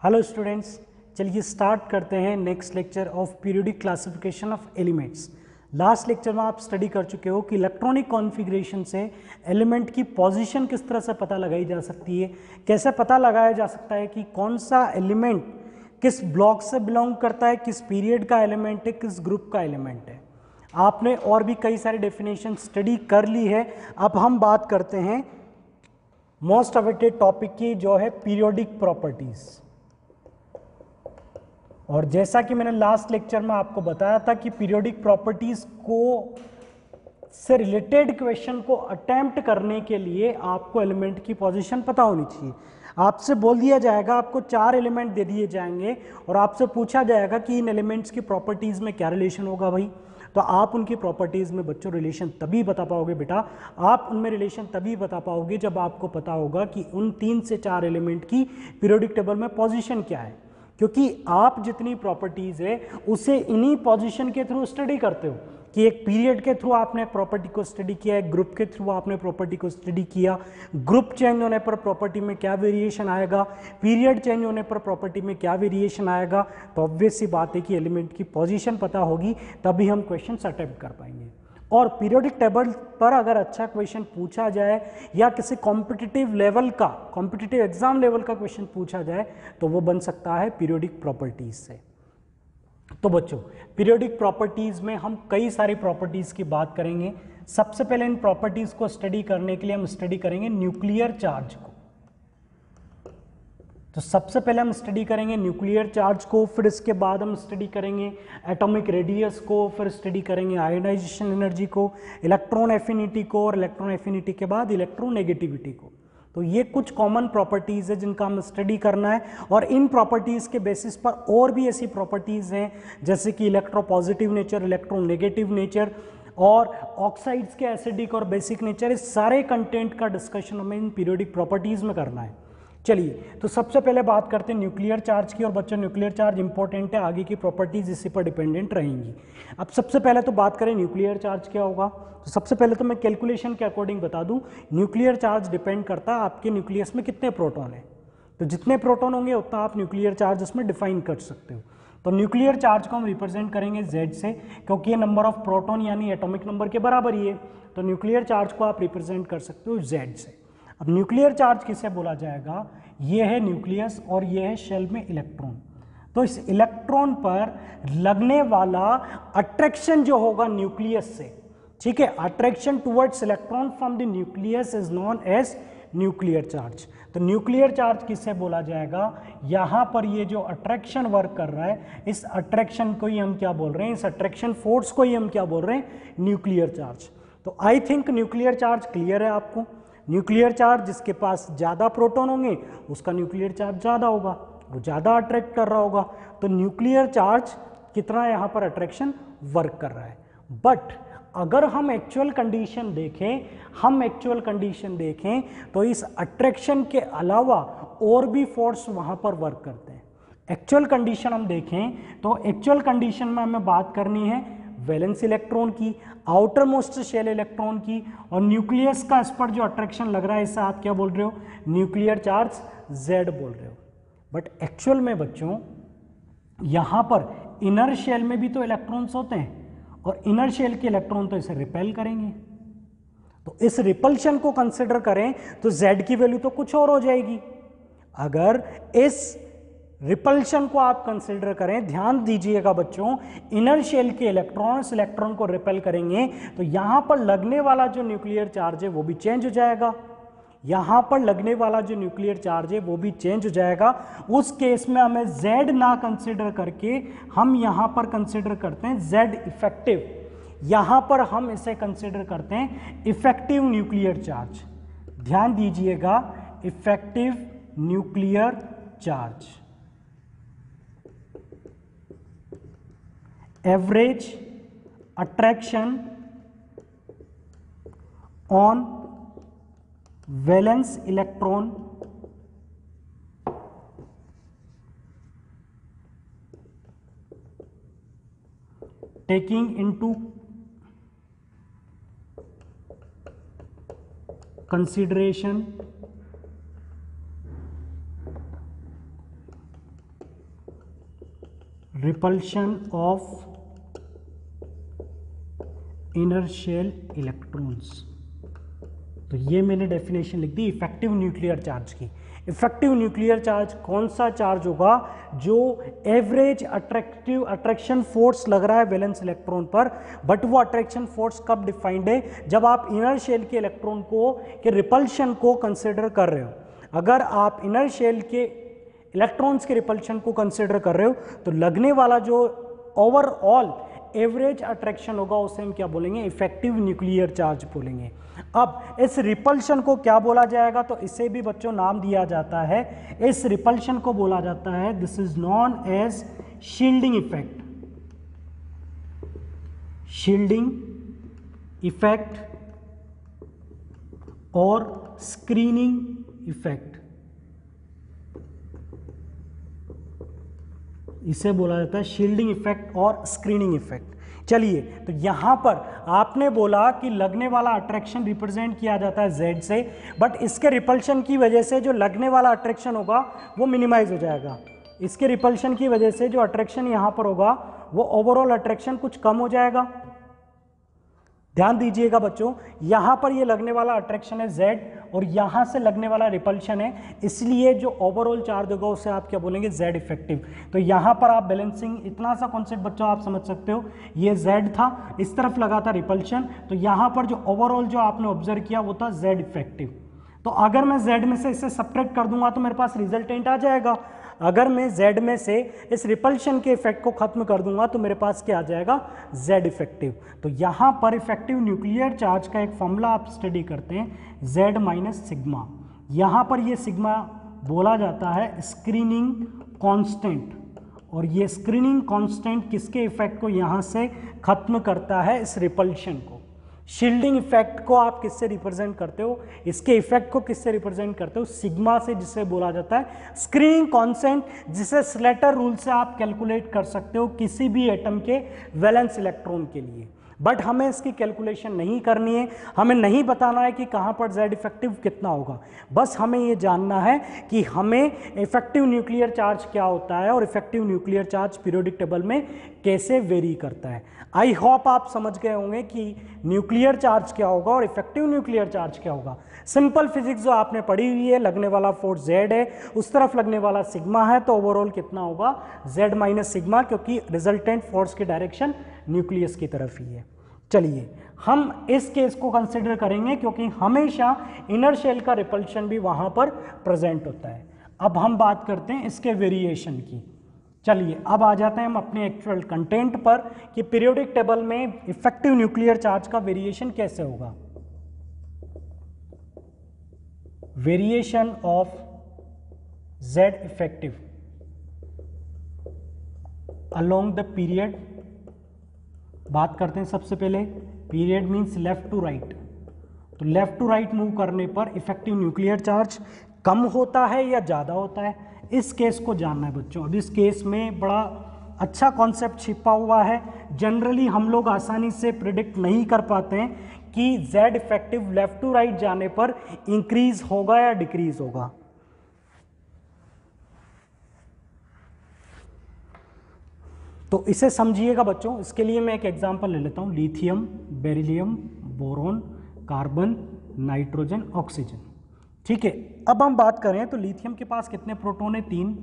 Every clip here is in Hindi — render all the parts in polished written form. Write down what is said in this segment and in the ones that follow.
हेलो स्टूडेंट्स, चलिए स्टार्ट करते हैं next lecture of periodic classification of elements. Last lecture में आप स्टडी कर चुके हो कि इलेक्ट्रॉनिक कॉन्फ़िगरेशन से एलिमेंट की पोजीशन किस तरह से पता लगाई जा सकती है, कैसे पता लगाया जा सकता है कि कौन सा एलिमेंट किस ब्लॉक से बिलोंग करता है, किस पीरियड का एलिमेंट है, किस ग्रुप का एलिमेंट है। आपने और भी कई सारे डेफिनेशन स्टडी कर ली है। अब हम बात करते हैं मोस्ट अवेटेड टॉपिक की, जो है पीरियोडिक प्रॉपर्टीज़। और जैसा कि मैंने लास्ट लेक्चर में आपको बताया था कि पीरियोडिक प्रॉपर्टीज को से रिलेटेड क्वेश्चन को अटेम्प्ट करने के लिए आपको एलिमेंट की पोजीशन पता होनी चाहिए। आपसे बोल दिया जाएगा, आपको 4 एलिमेंट दे दिए जाएंगे और आपसे पूछा जाएगा कि इन एलिमेंट्स की प्रॉपर्टीज में क्या रिलेशन होगा भाई। तो आप उनकी प्रॉपर्टीज में बच्चों रिलेशन तभी बता पाओगे बेटा, आप उनमें रिलेशन तभी बता पाओगे जब आपको पता होगा कि उन 3 से 4 एलिमेंट की पीरियोडिक टेबल में पोजीशन क्या है। क्योंकि आप जितनी प्रॉपर्टीज है उसे इन्हीं पोजीशन के थ्रू स्टडी करते हो कि एक पीरियड के थ्रू आपने प्रॉपर्टी को स्टडी किया, एक ग्रुप के थ्रू आपने प्रॉपर्टी को स्टडी किया, ग्रुप चेंज होने पर प्रॉपर्टी में क्या वेरिएशन आएगा, पीरियड चेंज होने पर प्रॉपर्टी में क्या वेरिएशन आएगा। तो ऑब्वियस सी बात है कि एलिमेंट की पोजीशन पता होगी तभी हम क्वेश्चन अटेम्प्ट कर पाएंगे। और पीरियोडिक टेबल पर अगर अच्छा क्वेश्चन पूछा जाए या किसी कॉम्पिटिटिव लेवल का, कॉम्पिटिटिव एग्जाम लेवल का क्वेश्चन पूछा जाए तो वो बन सकता है पीरियोडिक प्रॉपर्टीज से। तो बच्चों, पीरियोडिक प्रॉपर्टीज में हम कई सारी प्रॉपर्टीज की बात करेंगे। सबसे पहले इन प्रॉपर्टीज को स्टडी करने के लिए हम स्टडी करेंगे न्यूक्लियर चार्ज को। तो सबसे पहले हम स्टडी करेंगे न्यूक्लियर चार्ज को, फिर इसके बाद हम स्टडी करेंगे एटॉमिक रेडियस को, फिर स्टडी करेंगे आयोनाइजेशन एनर्जी को, इलेक्ट्रॉन एफिनिटी को, और इलेक्ट्रॉन एफिनिटी के बाद इलेक्ट्रोनेगेटिविटी को। तो ये कुछ कॉमन प्रॉपर्टीज है जिनका हम स्टडी करना है। और इन प्रॉपर्टीज के बेसिस पर और भी ऐसी प्रॉपर्टीज हैं जैसे कि इलेक्ट्रोपॉजिटिव नेचर, इलेक्ट्रोनेगेटिव नेचर और ऑक्साइड्स के एसिडिक और बेसिक नेचर। इस सारे कंटेंट का डिस्कशन हमें इन पीरियोडिक प्रॉपर्टीज में करना है। चलिए, तो सबसे पहले बात करते हैं न्यूक्लियर चार्ज की। और बच्चों, न्यूक्लियर चार्ज इंपॉर्टेंट है, आगे की प्रॉपर्टीज इसी पर डिपेंडेंट रहेंगी। अब सबसे पहले तो बात करें न्यूक्लियर चार्ज क्या होगा। तो सबसे पहले तो मैं कैलकुलेशन के अकॉर्डिंग बता दूं, न्यूक्लियर चार्ज डिपेंड करता है आपके न्यूक्लियस में कितने प्रोटॉन है। तो जितने प्रोटॉन होंगे उतना आप न्यूक्लियर चार्ज इसमें डिफाइन कर सकते हो। तो न्यूक्लियर चार्ज को हम रिप्रेजेंट करेंगे Z से, क्योंकि ये नंबर ऑफ प्रोटॉन यानी एटॉमिक नंबर के बराबर ही है। तो न्यूक्लियर चार्ज को आप रिप्रेजेंट कर सकते हो Z से। अब न्यूक्लियर चार्ज किसे बोला जाएगा, ये है न्यूक्लियस और ये है शेल में इलेक्ट्रॉन। तो इस इलेक्ट्रॉन पर लगने वाला अट्रैक्शन जो होगा न्यूक्लियस से, ठीक है, attraction towards electron from the nucleus is known as nuclear charge. तो न्यूक्लियर चार्ज किसे बोला जाएगा, यहां पर ये जो अट्रैक्शन वर्क कर रहा है, इस अट्रैक्शन को ही हम क्या बोल रहे हैं, इस अट्रैक्शन फोर्स को ही हम क्या बोल रहे हैं, न्यूक्लियर चार्ज। तो I think nuclear charge clear है आपको। न्यूक्लियर चार्ज जिसके पास ज़्यादा प्रोटॉन होंगे उसका न्यूक्लियर चार्ज ज़्यादा होगा, वो ज़्यादा अट्रैक्ट कर रहा होगा। तो न्यूक्लियर चार्ज कितना यहाँ पर अट्रैक्शन वर्क कर रहा है। बट अगर हम एक्चुअल कंडीशन देखें, तो इस अट्रैक्शन के अलावा और भी फोर्स वहाँ पर वर्क करते हैं। एक्चुअल कंडीशन हम देखें तो एक्चुअल कंडीशन में हमें बात करनी है वैलेंस इलेक्ट्रॉन की, आउटर मोस्ट शेल इलेक्ट्रॉन की, और न्यूक्लियस का इस पर जो अट्रैक्शन लग रहा है इससे आप क्या बोल रहे हो, न्यूक्लियर चार्ज Z बोल रहे हो। बट एक्चुअल में बच्चों यहां पर इनर शेल में भी तो इलेक्ट्रॉन्स होते हैं और इनर शेल के इलेक्ट्रॉन तो इसे रिपेल करेंगे। तो इस रिपल्शन को कंसिडर करें तो Z की वैल्यू तो कुछ और हो जाएगी। अगर इस रिपल्शन को आप कंसिडर करें, ध्यान दीजिएगा बच्चों, इनर शेल के इलेक्ट्रॉन्स इलेक्ट्रॉन को रिपेल करेंगे तो यहां पर लगने वाला जो न्यूक्लियर चार्ज है वो भी चेंज हो जाएगा। यहां पर लगने वाला जो न्यूक्लियर चार्ज है वो भी चेंज हो जाएगा। उस केस में हमें Z ना कंसिडर करके हम यहां पर कंसिडर करते हैं Z इफेक्टिव। यहां पर हम इसे कंसिडर करते हैं इफेक्टिव न्यूक्लियर चार्ज। ध्यान दीजिएगा, effective nuclear charge. Average attraction on valence electron taking into consideration repulsion of inner shell electrons. तो ये मैंने डेफिनेशन लिख दी इफेक्टिव न्यूक्लियर चार्ज की। इफेक्टिव न्यूक्लियर चार्ज कौन सा चार्ज होगा जो एवरेज अट्रैक्शन फोर्स लग रहा है वैलेंस इलेक्ट्रॉन पर, बट वो अट्रैक्शन फोर्स कब डिफाइंड है, जब आप इनर शेल के इलेक्ट्रॉन को के रिपल्शन को कंसिडर कर रहे हो। अगर आप इनर शेल के इलेक्ट्रॉन्स के रिपल्शन को कंसिडर कर रहे हो तो लगने वाला जो ओवरऑल एवरेज अट्रैक्शन होगा उसे हम क्या बोलेंगे, इफेक्टिव न्यूक्लियर चार्ज बोलेंगे। अब इस रिपल्शन को क्या बोला जाएगा, तो इसे भी बच्चों नाम दिया जाता है, इस रिपल्शन को बोला जाता है, this is known as shielding effect. Shielding effect और स्क्रीनिंग इफेक्ट, इसे बोला जाता है शील्डिंग इफेक्ट और स्क्रीनिंग इफेक्ट। चलिए, तो यहां पर आपने बोला कि लगने वाला अट्रैक्शन रिप्रेजेंट किया जाता है Z से, बट इसके रिपल्शन की वजह से जो लगने वाला अट्रैक्शन होगा वो मिनिमाइज हो जाएगा। इसके रिपल्शन की वजह से जो अट्रैक्शन यहां पर होगा वो ओवरऑल अट्रैक्शन कुछ कम हो जाएगा। ध्यान दीजिएगा बच्चों, यहां पर ये लगने वाला अट्रैक्शन है Z और यहां से लगने वाला रिपल्शन है, इसलिए जो ओवरऑल चार्ज होगा उसे आप क्या बोलेंगे, Z इफेक्टिव। तो यहां पर आप बैलेंसिंग, इतना सा कॉन्सेप्ट बच्चों आप समझ सकते हो, ये Z था, इस तरफ लगा था रिपल्शन, तो यहां पर जो ओवरऑल जो आपने ऑब्जर्व किया वो था Z इफेक्टिव। तो अगर मैं Z में से इसे सब्ट्रैक्ट कर दूंगा तो मेरे पास रिजल्टेंट आ जाएगा। अगर मैं Z में से इस रिपल्शन के इफेक्ट को खत्म कर दूंगा तो मेरे पास क्या आ जाएगा, Z इफेक्टिव। तो यहां पर इफेक्टिव न्यूक्लियर चार्ज का एक फॉर्मूला आप स्टडी करते हैं, Z माइनस सिग्मा। यहां पर ये सिग्मा बोला जाता है स्क्रीनिंग कांस्टेंट, और ये स्क्रीनिंग कांस्टेंट किसके इफेक्ट को यहां से खत्म करता है, इस रिपल्शन को। शील्डिंग इफेक्ट को आप किससे रिप्रेजेंट करते हो, इसके इफेक्ट को किससे रिप्रेजेंट करते हो, सिग्मा से, जिसे बोला जाता है स्क्रीनिंग कांस्टेंट, जिसे स्लेटर रूल से आप कैलकुलेट कर सकते हो किसी भी एटम के वैलेंस इलेक्ट्रॉन के लिए। बट हमें इसकी कैलकुलेशन नहीं करनी है, हमें नहीं बताना है कि कहाँ पर Z इफेक्टिव कितना होगा, बस हमें ये जानना है कि हमें इफेक्टिव न्यूक्लियर चार्ज क्या होता है और effective nuclear charge periodic table में कैसे वेरी करता है। आई होप आप समझ गए होंगे कि न्यूक्लियर चार्ज क्या होगा और इफेक्टिव न्यूक्लियर चार्ज क्या होगा। सिंपल फिजिक्स जो आपने पढ़ी हुई है, लगने वाला फोर्स Z है, उस तरफ लगने वाला सिग्मा है, तो ओवरऑल कितना होगा, Z माइनस सिग्मा, क्योंकि रिजल्टेंट फोर्स की डायरेक्शन न्यूक्लियस की तरफ ही है। चलिए, हम इस केस को कंसिडर करेंगे क्योंकि हमेशा इनर शेल का रिपल्शन भी वहां पर प्रेजेंट होता है। अब हम बात करते हैं इसके वेरिएशन की। चलिए, अब आ जाते हैं हम अपने एक्चुअल कंटेंट पर कि पीरियोडिक टेबल में इफेक्टिव न्यूक्लियर चार्ज का वेरिएशन कैसे होगा। Variation of Z effective along the period. बात करते हैं सबसे पहले, period means left to right. तो लेफ्ट टू राइट मूव करने पर इफेक्टिव न्यूक्लियर चार्ज कम होता है या ज़्यादा होता है, इस केस को जानना है बच्चों। अब इस केस में बड़ा अच्छा कॉन्सेप्ट छिपा हुआ है, जनरली हम लोग आसानी से प्रिडिक्ट नहीं कर पाते हैं कि Z effective left to right जाने पर इंक्रीज होगा या डिक्रीज होगा। तो इसे समझिएगा बच्चों, इसके लिए मैं एक एग्जांपल ले लेता हूँ, lithium, beryllium, boron, carbon, nitrogen, oxygen. ठीक है, अब हम बात करें तो लिथियम के पास कितने प्रोटॉन है, 3,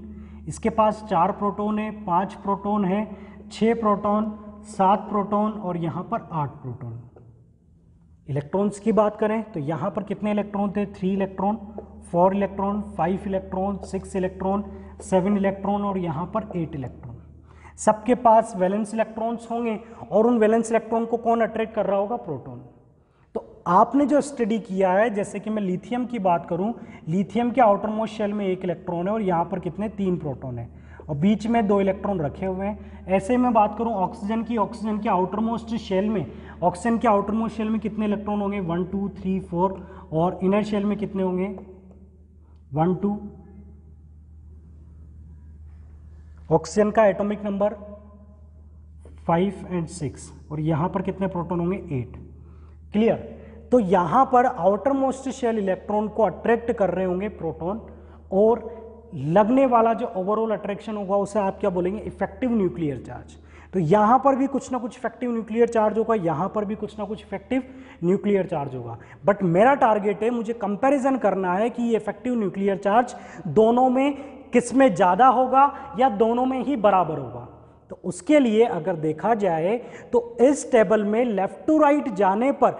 इसके पास 4 प्रोटॉन है, 5 प्रोटॉन है, 6 प्रोटॉन, 7 प्रोटॉन और यहाँ पर 8 प्रोटॉन। इलेक्ट्रॉन्स की बात करें तो यहाँ पर कितने इलेक्ट्रॉन थे, 3 electron, 4 electron, 5 electron, 6 electron, 7 electron और यहाँ पर 8 इलेक्ट्रॉन। सबके पास वैलेंस इलेक्ट्रॉन्स होंगे और उन वैलेंस इलेक्ट्रॉन को कौन अट्रैक्ट कर रहा होगा, प्रोटॉन। तो आपने जो स्टडी किया है, जैसे कि मैं लिथियम की बात करूं, लिथियम के आउटर मोस्ट शेल में 1 इलेक्ट्रॉन है और यहाँ पर कितने, 3 प्रोटॉन है और बीच में 2 इलेक्ट्रॉन रखे हुए हैं। ऐसे में बात करूं ऑक्सीजन की, ऑक्सीजन के आउटर मोस्ट शेल में, ऑक्सीजन के आउटर मोस्ट शेल में कितने इलेक्ट्रॉन होंगे, 1 2 3 4 और इनर शेल में कितने होंगे, 1 2। ऑक्सीजन का एटॉमिक नंबर 5 और 6 और यहाँ पर कितने प्रोटॉन होंगे, 8। क्लियर। तो यहाँ पर आउटर मोस्ट शेल इलेक्ट्रॉन को अट्रैक्ट कर रहे होंगे प्रोटॉन और लगने वाला जो ओवरऑल अट्रैक्शन होगा उसे आप क्या बोलेंगे, इफेक्टिव न्यूक्लियर चार्ज। तो यहाँ पर भी कुछ ना कुछ इफेक्टिव न्यूक्लियर चार्ज होगा, यहाँ पर भी कुछ ना कुछ इफेक्टिव न्यूक्लियर चार्ज होगा। बट मेरा टारगेट है, मुझे कंपैरिजन करना है कि ये इफेक्टिव न्यूक्लियर चार्ज दोनों में किस में ज़्यादा होगा या दोनों में ही बराबर होगा। तो उसके लिए अगर देखा जाए तो इस टेबल में लेफ्ट टू राइट जाने पर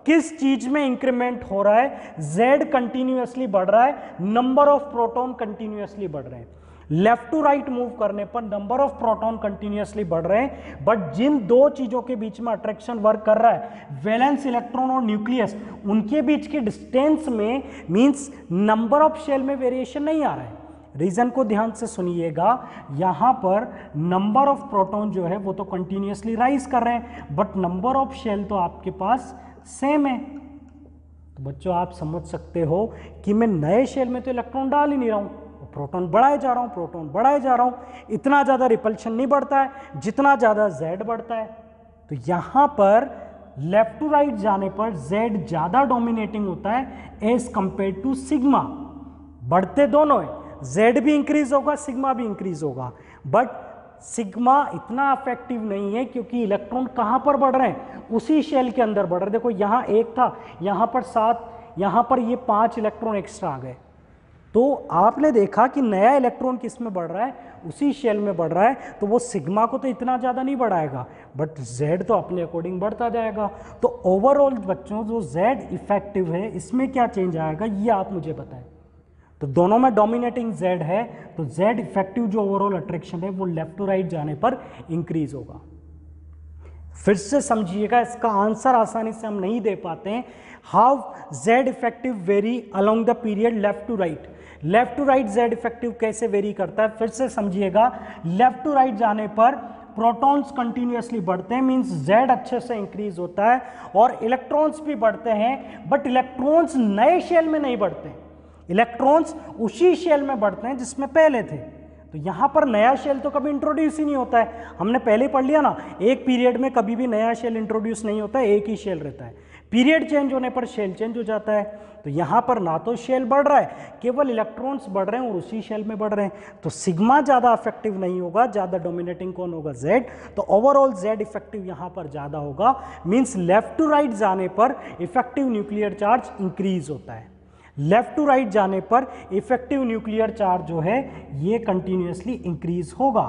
किस चीज में इंक्रीमेंट हो रहा है, Z कंटिन्यूअसली बढ़ रहा है, नंबर ऑफ प्रोटॉन कंटिन्यूअसली बढ़ रहे हैं। लेफ्ट टू राइट मूव करने पर नंबर ऑफ प्रोटॉन कंटिन्यूअसली बढ़ रहे हैं, बट जिन दो चीजों के बीच में अट्रैक्शन वर्क कर रहा है, वैलेंस इलेक्ट्रॉन और न्यूक्लियस, उनके बीच के डिस्टेंस में मींस नंबर ऑफ शेल में वेरिएशन नहीं आ रहा है। रीजन को ध्यान से सुनिएगा, यहां पर नंबर ऑफ प्रोटॉन जो है वो तो कंटिन्यूअसली राइज कर रहे हैं, बट नंबर ऑफ शेल तो आपके पास सेम है। तो बच्चों आप समझ सकते हो कि मैं नए शेल में तो इलेक्ट्रॉन डाल ही नहीं रहा हूं, प्रोटॉन बढ़ाए जा रहा हूं, प्रोटॉन बढ़ाए जा रहा हूं। इतना ज्यादा रिपल्शन नहीं बढ़ता है जितना ज्यादा Z बढ़ता है। तो यहां पर लेफ्ट टू राइट जाने पर Z ज्यादा डोमिनेटिंग होता है एज कंपेयर टू सिग्मा। बढ़ते दोनों है, Z भी इंक्रीज होगा, सिग्मा भी इंक्रीज होगा, बट सिग्मा इतना इफेक्टिव नहीं है क्योंकि इलेक्ट्रॉन कहां पर बढ़ रहे हैं, उसी शेल के अंदर बढ़ रहे हैं। देखो यहां एक था, यहां पर 7, यहां पर ये 5 इलेक्ट्रॉन एक्स्ट्रा आ गए। तो आपने देखा कि नया इलेक्ट्रॉन किस में बढ़ रहा है, उसी शेल में बढ़ रहा है, तो वो सिग्मा को तो इतना ज़्यादा नहीं बढ़ाएगा, बट Z तो अपने अकॉर्डिंग बढ़ता जाएगा। तो ओवरऑल बच्चों जो Z इफेक्टिव है इसमें क्या चेंज आएगा ये आप मुझे बताएं। तो दोनों में डोमिनेटिंग Z है, तो Z इफेक्टिव जो ओवरऑल अट्रैक्शन है वो लेफ्ट टू राइट जाने पर इंक्रीज होगा। फिर से समझिएगा, इसका आंसर आसानी से हम नहीं दे पाते हैं। How Z effective vary along the period left to right, left to right Z effective कैसे वेरी करता है, फिर से समझिएगा। लेफ्ट टू राइट जाने पर प्रोटॉन्स कंटिन्यूअसली बढ़ते हैं, मींस Z अच्छे से इंक्रीज होता है, और इलेक्ट्रॉन्स भी बढ़ते हैं, बट इलेक्ट्रॉन्स नए शेल में नहीं बढ़ते हैं, इलेक्ट्रॉन्स उसी शेल में बढ़ते हैं जिसमें पहले थे। तो यहां पर नया शेल तो कभी इंट्रोड्यूस ही नहीं होता है, हमने पहले पढ़ लिया ना, एक पीरियड में कभी भी नया शेल इंट्रोड्यूस नहीं होता है, एक ही शेल रहता है। पीरियड चेंज होने पर शेल चेंज हो जाता है। तो यहां पर ना तो शेल बढ़ रहा है, केवल इलेक्ट्रॉन्स बढ़ रहे हैं और उसी शेल में बढ़ रहे हैं। तो सिग्मा ज्यादा इफेक्टिव नहीं होगा, ज्यादा डोमिनेटिंग कौन होगा, Z। तो ओवरऑल Z इफेक्टिव यहां पर ज्यादा होगा, मींस लेफ्ट टू राइट जाने पर इफेक्टिव न्यूक्लियर चार्ज इंक्रीज होता है। लेफ्ट टू राइट जाने पर इफेक्टिव न्यूक्लियर चार्ज जो है ये कंटिन्यूअसली इंक्रीज होगा।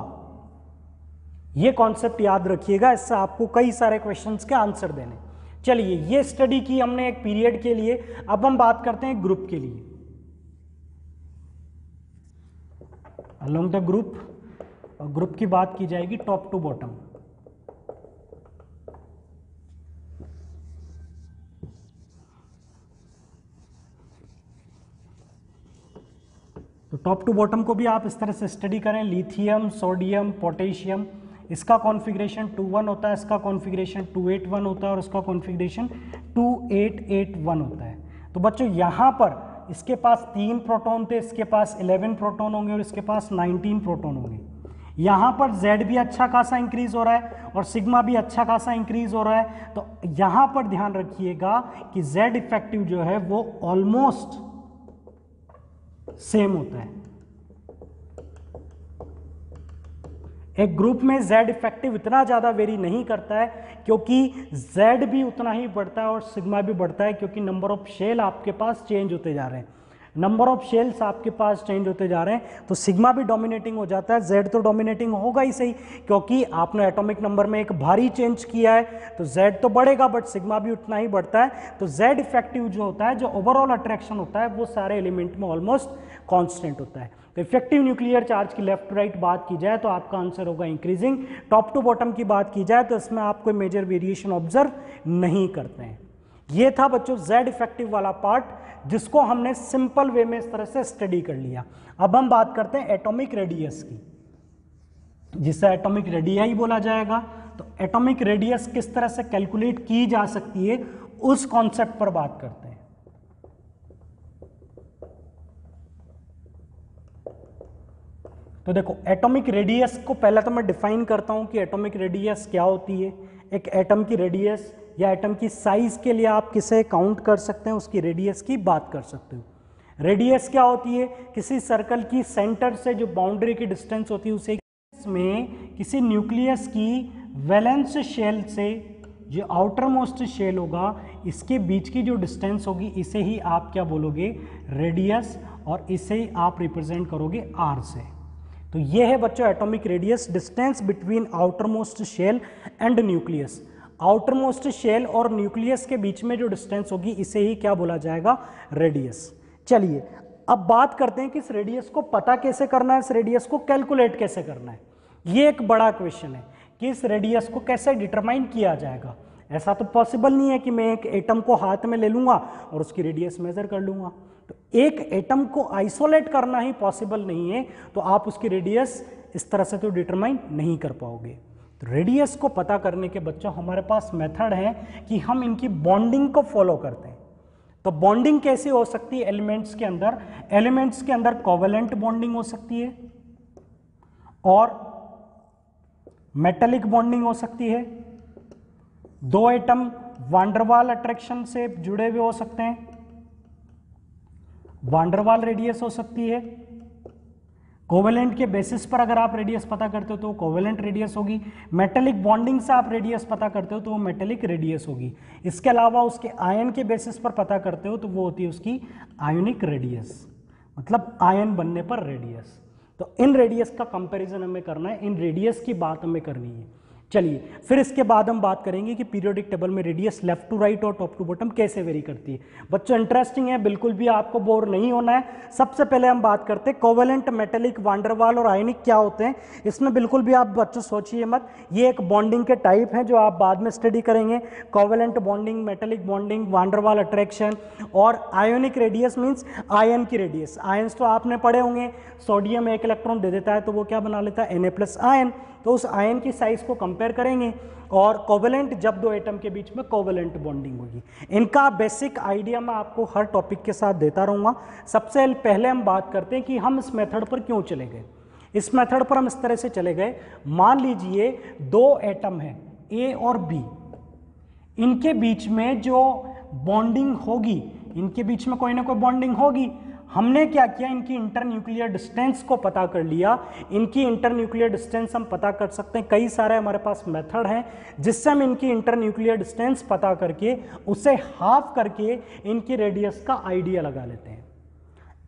ये कॉन्सेप्ट याद रखिएगा, इससे आपको कई सारे क्वेश्चंस के आंसर देने। चलिए, ये स्टडी की हमने एक पीरियड के लिए, अब हम बात करते हैं ग्रुप के लिए। अलोंग द ग्रुप, और ग्रुप की बात की जाएगी टॉप टू बॉटम। तो टॉप टू बॉटम को भी आप इस तरह से स्टडी करें, लिथियम, सोडियम, पोटेशियम, इसका कॉन्फ़िगरेशन 2-1 होता है, इसका कॉन्फ़िगरेशन 2-8-1 होता है, और इसका कॉन्फ़िगरेशन 2-8-8-1 होता है। तो बच्चों यहाँ पर इसके पास 3 प्रोटॉन थे, इसके पास 11 प्रोटॉन होंगे और इसके पास 19 प्रोटॉन होंगे। यहाँ पर Z भी अच्छा खासा इंक्रीज हो रहा है और सिग्मा भी अच्छा खासा इंक्रीज हो रहा है। तो यहाँ पर ध्यान रखिएगा कि Z इफेक्टिव जो है वो ऑलमोस्ट सेम होता है। एक ग्रुप में Z इफेक्टिव इतना ज़्यादा वेरी नहीं करता है क्योंकि Z भी उतना ही बढ़ता है और सिग्मा भी बढ़ता है, क्योंकि नंबर ऑफ शेल आपके पास चेंज होते जा रहे हैं, नंबर ऑफ शेल्स आपके पास चेंज होते जा रहे हैं। तो सिग्मा भी डोमिनेटिंग हो जाता है, Z तो डोमिनेटिंग होगा ही सही, क्योंकि आपने एटॉमिक नंबर में एक भारी चेंज किया है, तो Z तो बढ़ेगा बट सिग्मा भी उतना ही बढ़ता है। तो Z इफेक्टिव जो होता है, जो ओवरऑल अट्रैक्शन होता है, वो सारे एलिमेंट में ऑलमोस्ट कॉन्स्टेंट होता है। तो इफेक्टिव न्यूक्लियर चार्ज की लेफ्ट टू राइट बात की जाए तो आपका आंसर होगा इंक्रीजिंग। टॉप टू बॉटम की बात की जाए तो इसमें आप कोई मेजर वेरिएशन ऑब्जर्व नहीं करते हैं। ये था बच्चों Z इफेक्टिव वाला पार्ट, जिसको हमने सिंपल वे में इस तरह से स्टडी कर लिया। अब हम बात करते हैं एटॉमिक रेडियस की, जिसे एटॉमिक रेडियाई बोला जाएगा। तो एटॉमिक रेडियस किस तरह से कैलकुलेट की जा सकती है, उस कॉन्सेप्ट पर बात करते हैं। तो देखो, एटॉमिक रेडियस को पहले तो मैं डिफाइन करता हूं कि एटॉमिक रेडियस क्या होती है। एक एटम की रेडियस या एटम की साइज के लिए आप किसे काउंट कर सकते हैं, उसकी रेडियस की बात कर सकते हो। रेडियस क्या होती है? किसी सर्कल की सेंटर से जो बाउंड्री की डिस्टेंस होती है उसे, इसमें किसी न्यूक्लियस की वैलेंस शेल से जो आउटर मोस्ट शेल होगा इसके बीच की जो डिस्टेंस होगी इसे ही आप क्या बोलोगे? रेडियस, और इसे आप रिप्रेजेंट करोगे आर से। तो ये है बच्चों atomic radius, distance between outermost shell and nucleus. Outermost shell और न्यूक्लियस के बीच में जो डिस्टेंस होगी इसे ही क्या बोला जाएगा? रेडियस। चलिए अब बात करते हैं कि इस रेडियस को पता कैसे करना है, इस रेडियस को कैलकुलेट कैसे करना है। ये एक बड़ा क्वेश्चन है कि इस रेडियस को कैसे डिटरमाइन किया जाएगा। ऐसा तो पॉसिबल नहीं है कि मैं एक एटम को हाथ में ले लूंगा और उसकी रेडियस मेजर कर लूंगा। तो एक एटम को आइसोलेट करना ही पॉसिबल नहीं है, तो आप उसकी रेडियस इस तरह से तो डिटरमाइन नहीं कर पाओगे। तो रेडियस को पता करने के बच्चों हमारे पास मेथड है कि हम इनकी बॉन्डिंग को फॉलो करते हैं। तो बॉन्डिंग कैसे हो सकती है एलिमेंट्स के अंदर? एलिमेंट्स के अंदर कोवेलेंट बॉन्डिंग हो सकती है और मेटेलिक बॉन्डिंग हो सकती है। दो एटम वांडरवाल अट्रैक्शन से जुड़े हुए हो सकते हैं, वांडरवाल रेडियस हो सकती है। कोवेलेंट के बेसिस पर अगर आप रेडियस पता करते हो तो कोवेलेंट रेडियस होगी। मेटेलिक बॉन्डिंग से आप रेडियस पता करते हो तो वो मेटेलिक रेडियस होगी। इसके अलावा उसके आयन के बेसिस पर पता करते हो तो वो होती है उसकी आयोनिक रेडियस, मतलब आयन बनने पर रेडियस। तो इन रेडियस का कंपैरिजन हमें करना है, इन रेडियस की बात हमें करनी है। चलिए फिर इसके बाद हम बात करेंगे कि पीरियोडिक टेबल में रेडियस लेफ्ट टू राइट और टॉप टू बॉटम कैसे वेरी करती है। बच्चों इंटरेस्टिंग है, बिल्कुल भी आपको बोर नहीं होना है। सबसे पहले हम बात करते हैं कोवेलेंट, मेटेलिक, वांडरवाल और आयनिक क्या होते हैं। इसमें बिल्कुल भी आप बच्चों सोचिए मत, ये एक बॉन्डिंग के टाइप हैं जो आप बाद में स्टडी करेंगे। Covalent bonding, metallic bonding, van der Waal attraction और आयोनिक रेडियस मीन्स आयन की रेडियस। आयन्स तो आपने पढ़े होंगे, सोडियम एक इलेक्ट्रॉन दे देता है तो वो क्या बना लेता है? Na+ ion. तो उस आयन की साइज को कंपेयर करेंगे। और कोवेलेंट जब दो एटम के बीच में कोवेलेंट बॉन्डिंग होगी। इनका बेसिक आइडिया मैं आपको हर टॉपिक के साथ देता रहूँगा। सबसे पहले हम बात करते हैं कि हम इस मेथड पर क्यों चले गए। इस मेथड पर हम इस तरह से चले गए, मान लीजिए दो एटम हैं ए और बी, इनके बीच में जो बॉन्डिंग होगी, इनके बीच में कोई ना कोई बॉन्डिंग होगी। हमने क्या किया, इनकी इंटरन्यूक्लियर डिस्टेंस को पता कर लिया। इनकी इंटरन्यूक्लियर डिस्टेंस हम पता कर सकते हैं, कई सारे हमारे पास मेथड हैं जिससे हम इनकी इंटरन्यूक्लियर डिस्टेंस पता करके उसे हाफ करके इनकी रेडियस का आइडिया लगा लेते हैं।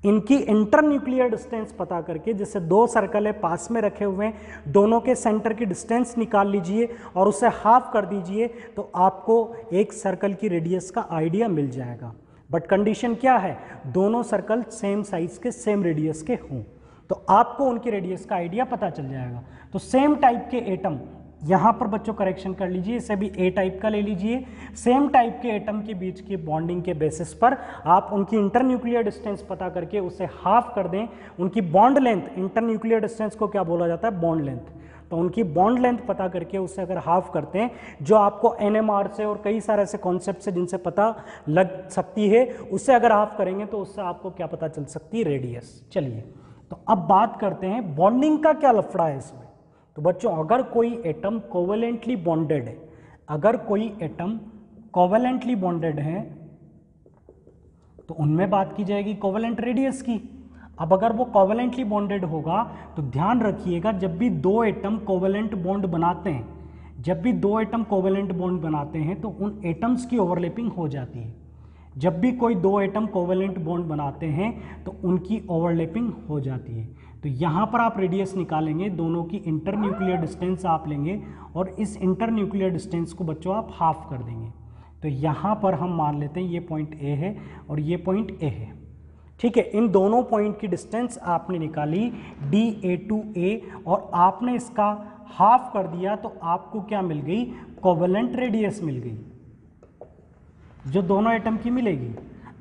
इनकी इंटरन्यूक्लियर डिस्टेंस पता करके, जैसे दो सर्कल है पास में रखे हुए हैं, दोनों के सेंटर की डिस्टेंस निकाल लीजिए और उसे हाफ कर दीजिए तो आपको एक सर्कल की रेडियस का आइडिया मिल जाएगा। बट कंडीशन क्या है? दोनों सर्कल सेम साइज के, सेम रेडियस के हों, तो आपको उनकी रेडियस का आइडिया पता चल जाएगा। तो सेम टाइप के एटम, यहाँ पर बच्चों करेक्शन कर लीजिए, इसे भी ए टाइप का ले लीजिए। सेम टाइप के एटम के बीच की बॉन्डिंग के बेसिस पर आप उनकी इंटरन्यूक्लियर डिस्टेंस पता करके उसे हाफ कर दें। उनकी बॉन्ड लेंथ, इंटरन्यूक्लियर डिस्टेंस को क्या बोला जाता है? Bond length. तो उनकी बॉन्ड लेंथ पता करके उससे अगर हाफ करते हैं, जो आपको NMR से और कई सारे ऐसे कॉन्सेप्ट से जिनसे पता लग सकती है, उससे अगर हाफ करेंगे तो उससे आपको क्या पता चल सकती है? रेडियस। चलिए तो अब बात करते हैं बॉन्डिंग का क्या लफड़ा है इसमें। तो बच्चों अगर कोई एटम कोवेलेंटली बॉन्डेड है, अगर कोई एटम कोवेलेंटली बॉन्डेड है तो उनमें बात की जाएगी कोवेलेंट रेडियस की। अब अगर वो कोवेलेंटली बॉन्डेड होगा तो ध्यान रखिएगा, जब भी दो एटम कोवेलेंट बॉन्ड बनाते हैं, जब भी दो एटम कोवेलेंट बॉन्ड बनाते हैं तो उन एटम्स की ओवरलैपिंग हो जाती है। जब भी कोई दो एटम कोवेलेंट बॉन्ड बनाते हैं तो उनकी ओवरलैपिंग हो जाती है। तो यहाँ पर आप रेडियस निकालेंगे, दोनों की इंटरन्यूक्लियर डिस्टेंस आप लेंगे और इस इंटरन्यूक्लियर डिस्टेंस को बच्चों आप हाफ कर देंगे। तो यहाँ पर हम मान लेते हैं ये पॉइंट ए है और ये पॉइंट ए है, ठीक है। इन दोनों पॉइंट की डिस्टेंस आपने निकाली DA2A और आपने इसका हाफ कर दिया तो आपको क्या मिल गई? कोवेलेंट रेडियस मिल गई, जो दोनों एटम की मिलेगी।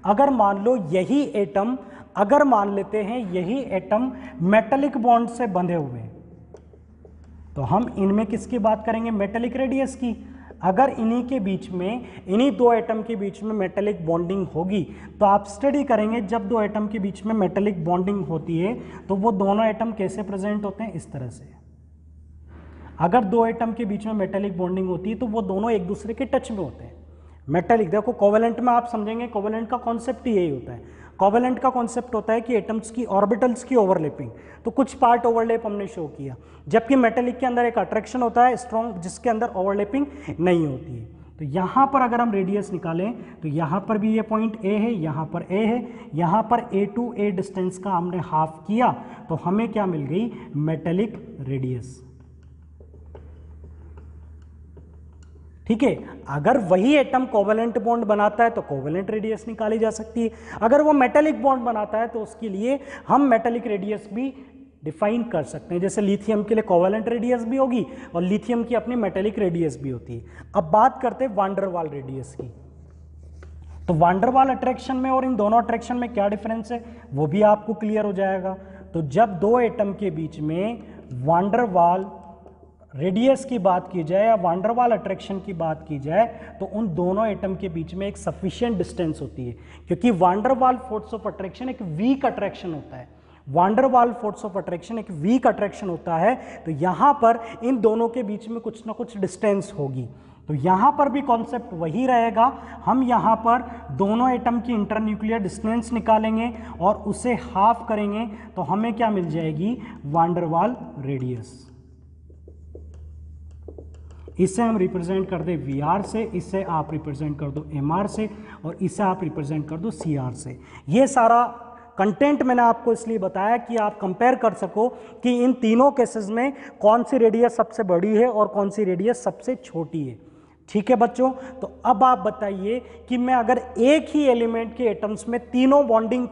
अगर मान लो यही एटम, अगर मान लेते हैं यही एटम मेटेलिक बॉन्ड से बंधे हुए हैं तो हम इनमें किसकी बात करेंगे? मेटेलिक रेडियस की। अगर इन्हीं के बीच में, इन्हीं दो एटम के बीच में मेटेलिक बॉन्डिंग होगी तो आप स्टडी करेंगे, जब दो एटम के बीच में मेटेलिक बॉन्डिंग होती है तो वो दोनों एटम कैसे प्रेजेंट होते हैं? इस तरह से। अगर दो एटम के बीच में मेटेलिक बॉन्डिंग होती है तो वो दोनों एक दूसरे के टच में होते हैं। मेटेलिक, देखो कोवेलेंट में आप समझेंगे, कोवेलेंट का कॉन्सेप्ट ही यही होता है। कोवेलेंट का कॉन्सेप्ट होता है कि एटम्स की ऑर्बिटल्स की ओवरलैपिंग, तो कुछ पार्ट ओवरलैप हमने शो किया, जबकि मेटेलिक के अंदर एक अट्रैक्शन होता है स्ट्रॉन्ग, जिसके अंदर ओवरलैपिंग नहीं होती है। तो यहाँ पर अगर हम रेडियस निकालें तो यहाँ पर भी ये पॉइंट ए है, यहाँ पर ए है, यहाँ पर ए टू ए डिस्टेंस का हमने हाफ किया तो हमें क्या मिल गई, मेटेलिक रेडियस। ठीक है, अगर वही एटम कोवेलेंट बॉन्ड बनाता है तो कोवेलेंट रेडियस निकाली जा सकती है, अगर वो मेटेलिक बॉन्ड बनाता है तो उसके लिए हम मेटेलिक रेडियस भी डिफाइन कर सकते हैं। जैसे लिथियम के लिए कोवेलेंट रेडियस भी होगी और लिथियम की अपनी मेटेलिक रेडियस भी होती है। अब बात करते हैं वान डेर वाल रेडियस की। तो वान डेर वाल अट्रैक्शन में और इन दोनों अट्रैक्शन में क्या डिफरेंस है वो भी आपको क्लियर हो जाएगा। तो जब दो एटम के बीच में वान डेर वाल रेडियस की बात की जाए या वान डेर वाल अट्रैक्शन की बात की जाए तो उन दोनों एटम के बीच में एक सफिशिएंट डिस्टेंस होती है, क्योंकि van der Waals force of attraction एक वीक अट्रैक्शन होता है। Van der Waals force of attraction एक वीक अट्रैक्शन होता है, तो यहां पर इन दोनों के बीच में कुछ ना कुछ डिस्टेंस होगी। तो यहां पर भी कॉन्सेप्ट वही रहेगा, हम यहां पर दोनों एटम की इंटरन्यूक्लियर डिस्टेंस निकालेंगे और उसे हाफ करेंगे तो हमें क्या मिल जाएगी, वान डेर वाल रेडियस। इसे हम रिप्रेजेंट कर दे वी से, इसे आप रिप्रेजेंट कर दो एम से और इसे आप रिप्रेजेंट कर दो सी से। ये सारा कंटेंट मैंने आपको इसलिए बताया कि आप कंपेयर कर सको कि इन तीनों केसेस में कौन सी रेडियस सबसे बड़ी है और कौन सी रेडियस सबसे छोटी है। ठीक है बच्चों, तो अब आप बताइए कि मैं अगर एक ही एलिमेंट के एटम्स में तीनों बॉन्डिंग,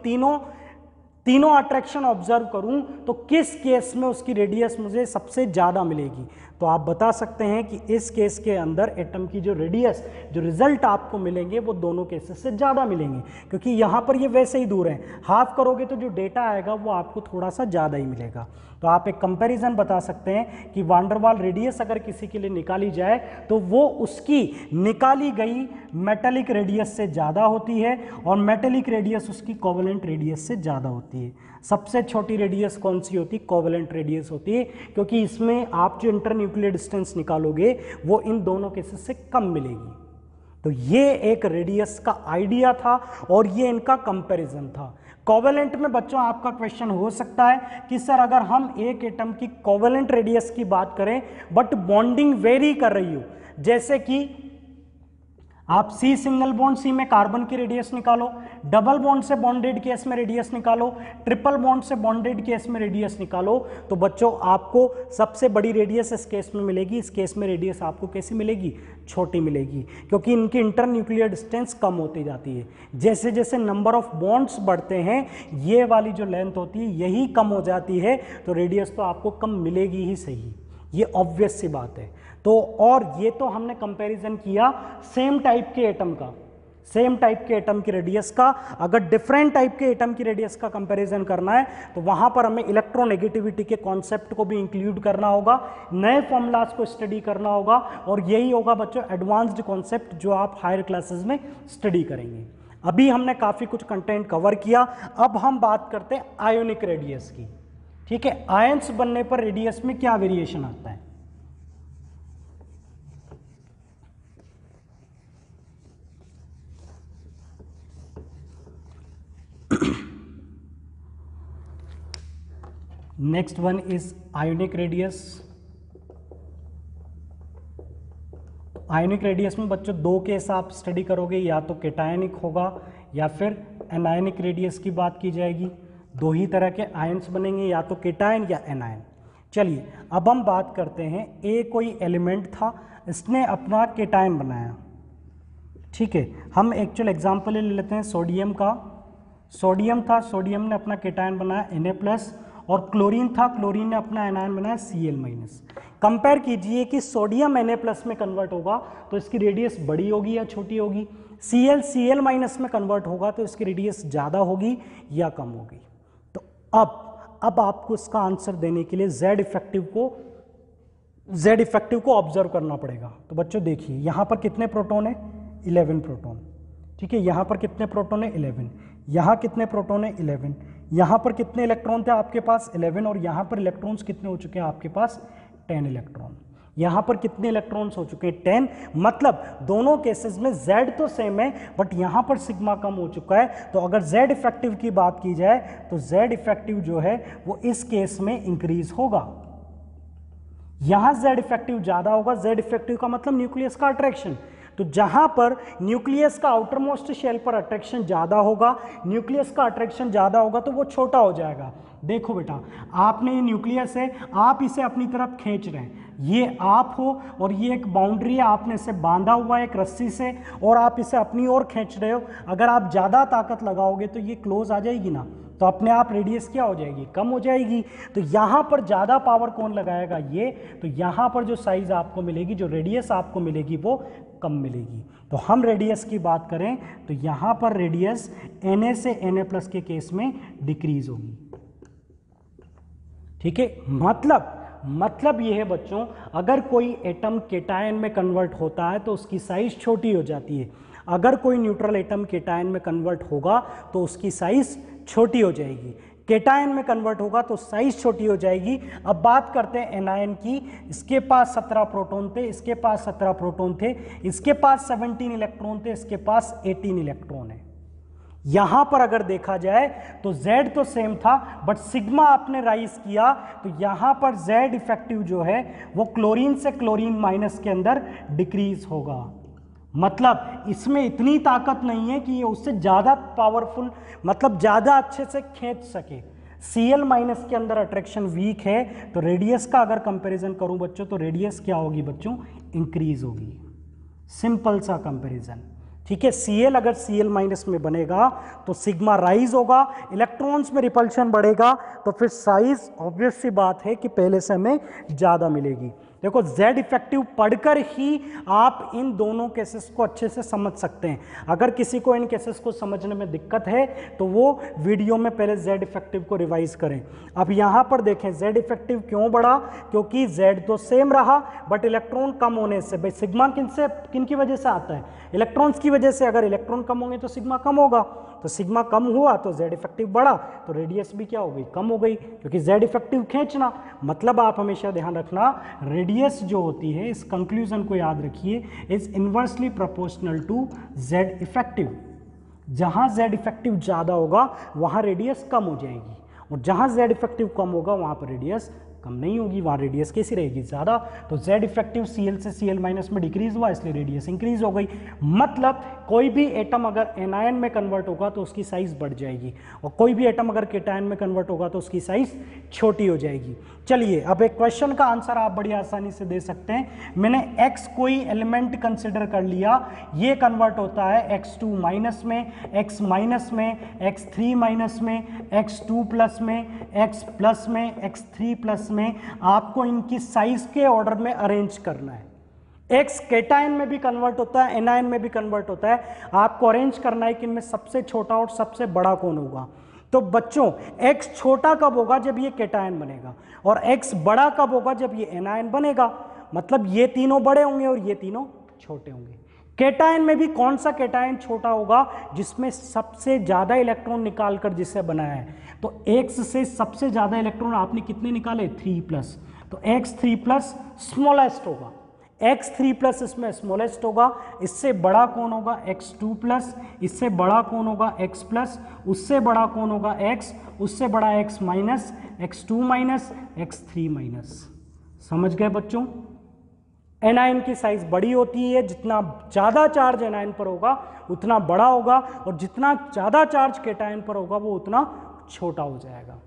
तीनों अट्रैक्शन ऑब्जर्व करूं तो किस केस में उसकी रेडियस मुझे सबसे ज़्यादा मिलेगी। तो आप बता सकते हैं कि इस केस के अंदर एटम की जो रेडियस, जो रिजल्ट आपको मिलेंगे वो दोनों केसेस से ज़्यादा मिलेंगे, क्योंकि यहाँ पर ये वैसे ही दूर हैं। हाफ करोगे तो जो डेटा आएगा वो आपको थोड़ा सा ज़्यादा ही मिलेगा। तो आप एक कंपैरिजन बता सकते हैं कि वान डेर वाल रेडियस अगर किसी के लिए निकाली जाए तो वो उसकी निकाली गई मेटेलिक रेडियस से ज़्यादा होती है और मेटेलिक रेडियस उसकी कोवेलेंट रेडियस से ज़्यादा होती है। सबसे छोटी रेडियस कौन सी होती है, कोवेलेंट रेडियस होती है, क्योंकि इसमें आप जो इंटरन्यूक्लियर डिस्टेंस निकालोगे वो इन दोनों केसेस से कम मिलेगी। तो ये एक रेडियस का आइडिया था और ये इनका कंपैरिजन था। कोवेलेंट में बच्चों आपका क्वेश्चन हो सकता है कि सर अगर हम एक एटम की कोवेलेंट रेडियस की बात करें बट बॉन्डिंग वेरी कर रही हो, जैसे कि आप सी सिंगल बॉन्ड, सी में कार्बन की रेडियस निकालो, डबल बॉन्ड से बॉन्डेड केस में रेडियस निकालो, ट्रिपल बॉन्ड से बॉन्डेड केस में रेडियस निकालो, तो बच्चों आपको सबसे बड़ी रेडियस इस केस में मिलेगी। इस केस में रेडियस आपको कैसी मिलेगी, छोटी मिलेगी, क्योंकि इनकी इंटरन्यूक्लियर डिस्टेंस कम होती जाती है। जैसे जैसे नंबर ऑफ बॉन्ड्स बढ़ते हैं ये वाली जो लेंथ होती है यही कम हो जाती है, तो रेडियस तो आपको कम मिलेगी ही सही, ये ऑब्वियस सी बात है। तो और ये तो हमने कंपैरिजन किया सेम टाइप के एटम का, सेम टाइप के एटम की रेडियस का। अगर डिफरेंट टाइप के एटम की रेडियस का कंपैरिजन करना है तो वहां पर हमें इलेक्ट्रोनेगेटिविटी के कॉन्सेप्ट को भी इंक्लूड करना होगा, नए फॉर्मूलाज को स्टडी करना होगा, और यही होगा बच्चों एडवांस्ड कॉन्सेप्ट जो आप हायर क्लासेस में स्टडी करेंगे। अभी हमने काफ़ी कुछ कंटेंट कवर किया, अब हम बात करते हैं आयोनिक रेडियस की। ठीक है, आयंस बनने पर रेडियस में क्या वेरिएशन आता है। Next one is ionic radius. Ionic radius में बच्चों दो केस आप स्टडी करोगे, या तो केटायनिक होगा या फिर एनायनिक रेडियस की बात की जाएगी। दो ही तरह के आयंस बनेंगे, या तो केटायन या एनायन। चलिए अब हम बात करते हैं, ए कोई एलिमेंट था, इसने अपना केटायन बनाया। ठीक है, हम एक्चुअल एग्जाम्पल ले लेते हैं सोडियम का। सोडियम था, सोडियम ने अपना केटायन बनाया Na+, और क्लोरीन था, क्लोरीन ने अपना एनायन बनाया Cl-। कंपेयर कीजिए कि सोडियम Na+ में कन्वर्ट होगा तो इसकी रेडियस बड़ी होगी या छोटी होगी, Cl में कन्वर्ट होगा तो इसकी रेडियस ज़्यादा होगी या कम होगी। तो अब आपको इसका आंसर देने के लिए Z इफेक्टिव को ऑब्जर्व करना पड़ेगा। तो बच्चों देखिए यहाँ पर कितने प्रोटॉन है, 11 प्रोटॉन। ठीक है, यहाँ पर कितने प्रोटॉन है, 11। यहाँ कितने प्रोटॉन है, 11। यहाँ पर कितने इलेक्ट्रॉन थे आपके पास, 11, और यहाँ पर इलेक्ट्रॉन्स कितने हो चुके हैं आपके पास, 10 इलेक्ट्रॉन। यहाँ पर कितने इलेक्ट्रॉन्स हो चुके हैं 10, मतलब दोनों केसेस में Z तो सेम है बट यहाँ पर सिग्मा कम हो चुका है। तो अगर Z इफेक्टिव की बात की जाए तो Z इफेक्टिव जो है वो इस केस में इंक्रीज होगा। यहाँ Z इफेक्टिव ज़्यादा होगा, Z इफेक्टिव का मतलब न्यूक्लियस का अट्रैक्शन। तो जहां पर न्यूक्लियस का आउटर मोस्ट शेल पर अट्रैक्शन ज़्यादा होगा, न्यूक्लियस का अट्रैक्शन ज़्यादा होगा तो वो छोटा हो जाएगा। देखो बेटा, आपने ये न्यूक्लियस है, आप इसे अपनी तरफ खींच रहे हैं, ये आप हो और ये एक बाउंड्री है, आपने इसे बांधा हुआ है एक रस्सी से और आप इसे अपनी ओर खींच रहे हो। अगर आप ज़्यादा ताकत लगाओगे तो ये क्लोज आ जाएगी ना, तो अपने आप रेडियस क्या हो जाएगी, कम हो जाएगी। तो यहाँ पर ज़्यादा पावर कौन लगाएगा, ये। तो यहाँ पर जो साइज आपको मिलेगी, जो रेडियस आपको मिलेगी वो कम मिलेगी। तो हम रेडियस की बात करें तो यहाँ पर रेडियस Na से Na+ के केस में डिक्रीज होगी। ठीक है, मतलब ये है बच्चों, अगर कोई एटम केटायन में कन्वर्ट होता है तो उसकी साइज छोटी हो जाती है, अगर कोई न्यूट्रल एटम केटायन में कन्वर्ट होगा तो उसकी साइज छोटी हो जाएगी, केटायन में कन्वर्ट होगा तो साइज छोटी हो जाएगी। अब बात करते हैं एनायन की। इसके पास 17 प्रोटॉन थे, इसके पास 17 प्रोटॉन थे, इसके पास 17 इलेक्ट्रॉन थे, इसके पास 18 इलेक्ट्रॉन है। यहां पर अगर देखा जाए तो Z तो सेम था बट सिग्मा आपने राइज किया तो यहां पर Z इफेक्टिव जो है वो क्लोरीन से क्लोरीन माइनस के अंदर डिक्रीज होगा। मतलब इसमें इतनी ताकत नहीं है कि ये उससे ज़्यादा पावरफुल, मतलब ज़्यादा अच्छे से खींच सके। Cl- के अंदर अट्रैक्शन वीक है, तो रेडियस का अगर कंपैरिजन करूं बच्चों तो रेडियस क्या होगी बच्चों, इंक्रीज होगी। सिंपल सा कंपैरिजन। ठीक है, Cl अगर Cl- में बनेगा तो सिग्मा राइज होगा, इलेक्ट्रॉन्स में रिपल्शन बढ़ेगा, तो फिर साइज ऑब्वियस सी बात है कि पहले से हमें ज़्यादा मिलेगी। देखो Z इफेक्टिव पढ़कर ही आप इन दोनों केसेस को अच्छे से समझ सकते हैं। अगर किसी को इन केसेस को समझने में दिक्कत है तो वो वीडियो में पहले Z इफेक्टिव को रिवाइज करें। अब यहाँ पर देखें Z इफेक्टिव क्यों बढ़ा, क्योंकि Z तो सेम रहा बट इलेक्ट्रॉन कम होने से, भाई सिग्मा किन की वजह से आता है, इलेक्ट्रॉन्स की वजह से। अगर इलेक्ट्रॉन कम होंगे तो सिग्मा कम होगा, तो सिग्मा कम हुआ तो Z इफेक्टिव बढ़ा, तो रेडियस भी क्या हो गई, कम हो गई, क्योंकि Z इफेक्टिव खींचना। मतलब आप हमेशा ध्यान रखना, रेडियस जो होती है, इस कंक्लूजन को याद रखिए, is inversely proportional to Z effective. जहां Z इफेक्टिव ज़्यादा होगा वहां रेडियस कम हो जाएगी, और जहां Z इफेक्टिव कम होगा वहां पर रेडियस कम नहीं होगी, वहाँ रेडियस कैसी रहेगी, ज़्यादा। तो Z इफेक्टिव Cl से Cl- में डिक्रीज हुआ, इसलिए रेडियस इंक्रीज हो गई। मतलब कोई भी एटम अगर एनायन में कन्वर्ट होगा तो उसकी साइज बढ़ जाएगी, और कोई भी एटम अगर केटायन में कन्वर्ट होगा तो उसकी साइज छोटी हो जाएगी। चलिए, अब एक क्वेश्चन का आंसर आप बड़ी आसानी से दे सकते हैं। मैंने x कोई एलिमेंट कंसिडर कर लिया, ये कन्वर्ट होता है x2 माइनस में, x माइनस में, x3 माइनस में, x2 प्लस में, x प्लस में, x3 प्लस में। आपको इनकी साइज के ऑर्डर में अरेंज करना है। X केटायन में भी कन्वर्ट होता है, एनायन में भी कन्वर्ट होता है। आपको अरेंज करना है कि इनमें सबसे छोटा और सबसे बड़ा कौन होगा। तो बच्चों, X छोटा कब होगा, जब ये केटायन बनेगा, और X बड़ा कब होगा, जब ये एनायन बनेगा। मतलब ये तीनों बड़े होंगे और ये तीनों छोटे होंगे। केटायन में भी कौन सा केटायन छोटा होगा, जिसमें सबसे ज्यादा इलेक्ट्रॉन निकालकर जिसे बनाया है। तो X से सबसे ज्यादा इलेक्ट्रॉन आपने कितने निकाले, 3+, तो X3+ स्मॉलेस्ट होगा, X3+ इसमें स्मॉलेस्ट होगा। इससे बड़ा कौन होगा, X2+, इससे बड़ा कौन होगा, X+, उससे बड़ा कौन होगा, X, उससे बड़ा X-, X2-, X3-। समझ गए बच्चों। एनायन की साइज बड़ी होती है, जितना ज़्यादा चार्ज एनायन पर होगा उतना बड़ा होगा, और जितना ज़्यादा चार्ज केटायन पर होगा वो उतना छोटा हो जाएगा।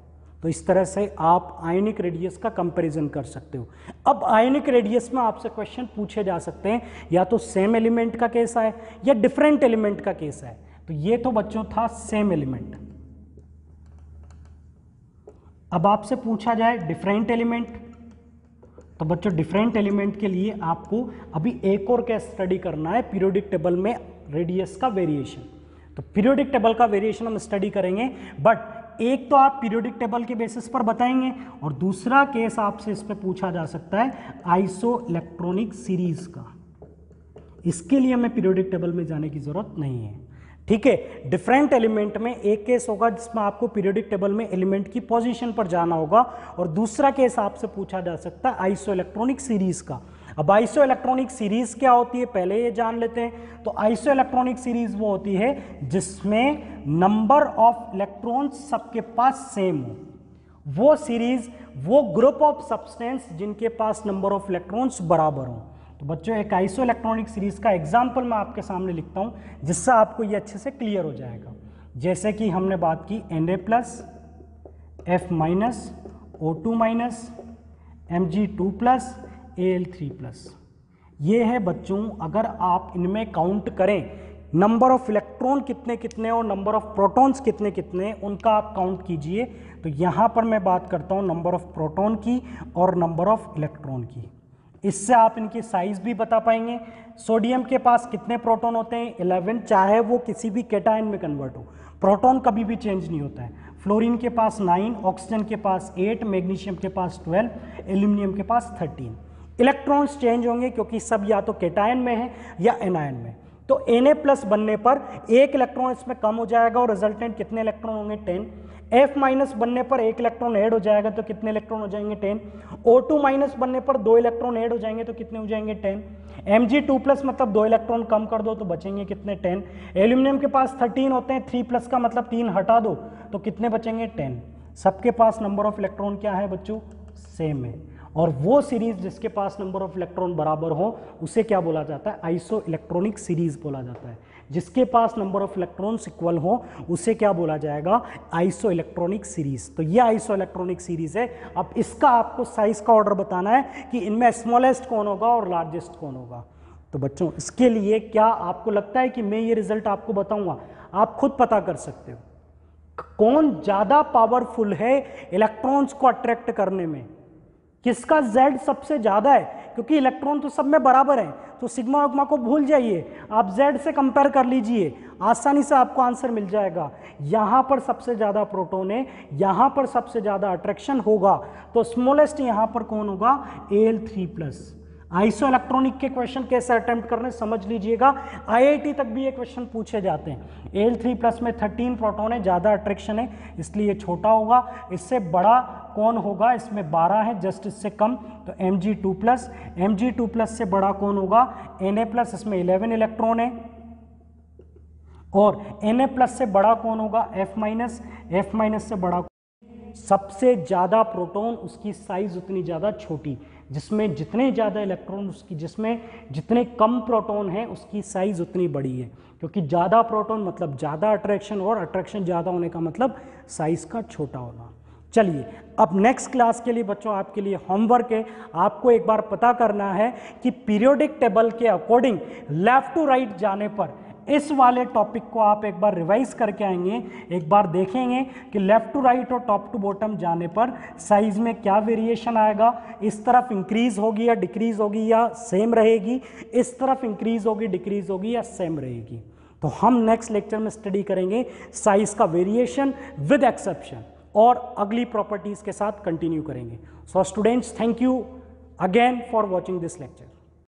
तो इस तरह से आप आयनिक रेडियस का कंपैरिजन कर सकते हो। अब आयनिक रेडियस में आपसे क्वेश्चन पूछे जा सकते हैं, या तो सेम एलिमेंट का केस है या डिफरेंट एलिमेंट का केस है। तो ये तो बच्चों था सेम एलिमेंट। अब आपसे पूछा जाए डिफरेंट एलिमेंट, तो बच्चों डिफरेंट एलिमेंट के लिए आपको अभी एक और केस स्टडी करना है, पीरियोडिक टेबल में रेडियस का वेरिएशन। तो पीरियोडिक टेबल का वेरिएशन हम स्टडी करेंगे, बट एक तो आप पीरियोडिक टेबल के बेसिस पर बताएंगे, और दूसरा केस आपसे इस पे पूछा जा सकता है आइसो इलेक्ट्रॉनिक सीरीज का। इसके लिए हमें पीरियोडिक टेबल में जाने की जरूरत नहीं है। ठीक है, डिफरेंट एलिमेंट में एक केस होगा जिसमें आपको पीरियोडिक टेबल में एलिमेंट की पोजीशन पर जाना होगा, और दूसरा केस आपसे पूछा जा सकता है आइसो इलेक्ट्रॉनिक सीरीज का। अब आइसो इलेक्ट्रॉनिक सीरीज क्या होती है पहले ये जान लेते हैं। तो आइसो इलेक्ट्रॉनिक सीरीज वो होती है जिसमें नंबर ऑफ इलेक्ट्रॉन्स सबके पास सेम हो। वो सीरीज, वो ग्रुप ऑफ सब्सटेंस जिनके पास नंबर ऑफ इलेक्ट्रॉन्स बराबर हो। तो बच्चों एक आइसो इलेक्ट्रॉनिक सीरीज का एग्जाम्पल मैं आपके सामने लिखता हूं जिससे आपको ये अच्छे से क्लियर हो जाएगा। जैसे कि हमने बात की Na+, F-, O2-, Mg2+, Al3+। ये है बच्चों, अगर आप इनमें काउंट करें नंबर ऑफ इलेक्ट्रॉन कितने कितने और नंबर ऑफ प्रोटॉन्स कितने कितने, उनका आप काउंट कीजिए। तो यहाँ पर मैं बात करता हूँ नंबर ऑफ प्रोटॉन की और नंबर ऑफ इलेक्ट्रॉन की। इससे आप इनकी साइज भी बता पाएंगे। सोडियम के पास कितने प्रोटॉन होते हैं? 11, चाहे वो किसी भी कैटायन में कन्वर्ट हो, प्रोटॉन कभी भी चेंज नहीं होता है। फ्लोरीन के पास 9, ऑक्सीजन के पास 8, मैग्नीशियम के पास 12, एल्यूमिनियम के पास 13। इलेक्ट्रॉन्स चेंज होंगे क्योंकि सब या तो कैटायन में है या एनायन में। तो Na+ बनने पर एक इलेक्ट्रॉन इसमें कम हो जाएगा और रिजल्टेंट कितने इलेक्ट्रॉन होंगे? 10। F- बनने पर एक इलेक्ट्रॉन ऐड हो जाएगा तो कितने इलेक्ट्रॉन हो जाएंगे? 10। O2- बनने पर 2 इलेक्ट्रॉन ऐड हो जाएंगे तो कितने हो जाएंगे? 10। Mg2+ मतलब 2 इलेक्ट्रॉन कम कर दो तो बचेंगे कितने? 10। एल्यूमिनियम के पास 13 होते हैं, 3+ का मतलब 3 हटा दो तो कितने बचेंगे? 10। सबके पास नंबर ऑफ इलेक्ट्रॉन क्या है बच्चों? सेम है। और वो सीरीज जिसके पास नंबर ऑफ इलेक्ट्रॉन बराबर हो उसे क्या बोला जाता है? आइसो इलेक्ट्रॉनिक सीरीज बोला जाता है। जिसके पास नंबर ऑफ इलेक्ट्रॉन्स इक्वल हो उसे क्या बोला जाएगा? Iso electronic series. तो ये आइसो इलेक्ट्रॉनिक सीरीज है। अब इसका आपको साइज का ऑर्डर बताना है कि इनमें स्मॉलेस्ट कौन होगा और लार्जेस्ट कौन होगा। तो बच्चों इसके लिए क्या आपको लगता है कि मैं ये रिजल्ट आपको बताऊंगा? आप खुद पता कर सकते हो कौन ज्यादा पावरफुल है इलेक्ट्रॉन्स को अट्रैक्ट करने में। किसका Z सबसे ज्यादा है, क्योंकि इलेक्ट्रॉन तो सब में बराबर है। तो सिग्मा उग्मा को भूल जाइए, आप Z से कंपेयर कर लीजिए, आसानी से आपको आंसर मिल जाएगा। यहां पर सबसे ज्यादा प्रोटॉन है, यहां पर सबसे ज्यादा अट्रैक्शन होगा, तो स्मॉलेस्ट यहां पर कौन होगा? Al3+। आइसो इलेक्ट्रॉनिक के क्वेश्चन कैसे अटेम्प्ट करने समझ लीजिएगा, IIT तक भी ये क्वेश्चन पूछे जाते हैं। Al3+ में 13 प्रोटॉन है, ज़्यादा अट्रैक्शन है इसलिए छोटा होगा। इससे बड़ा कौन होगा? इसमें 12 है, जस्ट इससे कम तो Mg2+। Mg2+ से बड़ा कौन होगा? Na+, इसमें 11 इलेक्ट्रॉन है। और Na+ से बड़ा कौन होगा? F-। F- से बड़ा सबसे ज़्यादा प्रोटॉन उसकी साइज उतनी ज़्यादा छोटी, जिसमें जितने ज़्यादा इलेक्ट्रॉन उसकी, जिसमें जितने कम प्रोटॉन है उसकी साइज उतनी बड़ी है। क्योंकि ज़्यादा प्रोटॉन मतलब ज़्यादा अट्रैक्शन, और अट्रैक्शन ज़्यादा होने का मतलब साइज का छोटा होना। चलिए अब नेक्स्ट क्लास के लिए बच्चों आपके लिए होमवर्क है, आपको एक बार पता करना है कि पीरियोडिक टेबल के अकॉर्डिंग लेफ्ट टू राइट जाने पर इस वाले टॉपिक को आप एक बार रिवाइज करके आएंगे, एक बार देखेंगे कि लेफ्ट टू राइट और टॉप टू बॉटम जाने पर साइज में क्या वेरिएशन आएगा। इस तरफ इंक्रीज होगी या डिक्रीज होगी या सेम रहेगी, इस तरफ इंक्रीज होगी डिक्रीज होगी या सेम रहेगी। तो हम नेक्स्ट लेक्चर में स्टडी करेंगे साइज का वेरिएशन विद एक्सेप्शन, और अगली प्रॉपर्टीज के साथ कंटिन्यू करेंगे। So students, thank you again for watching this lecture.